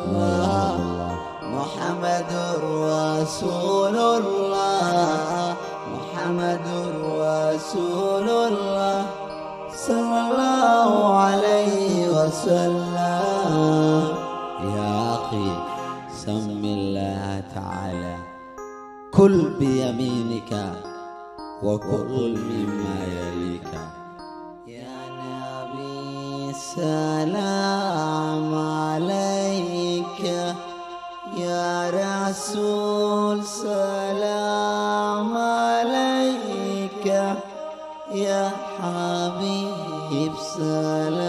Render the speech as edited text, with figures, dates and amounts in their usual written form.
الله محمد رسول الله محمد رسول الله صلى الله عليه وسلم. يا أخي سم الله تعالى، كل بيمينك وكل مما يليك. يا نبي سلام عليك، يا رسول سلام عليك، يا حبيب سلام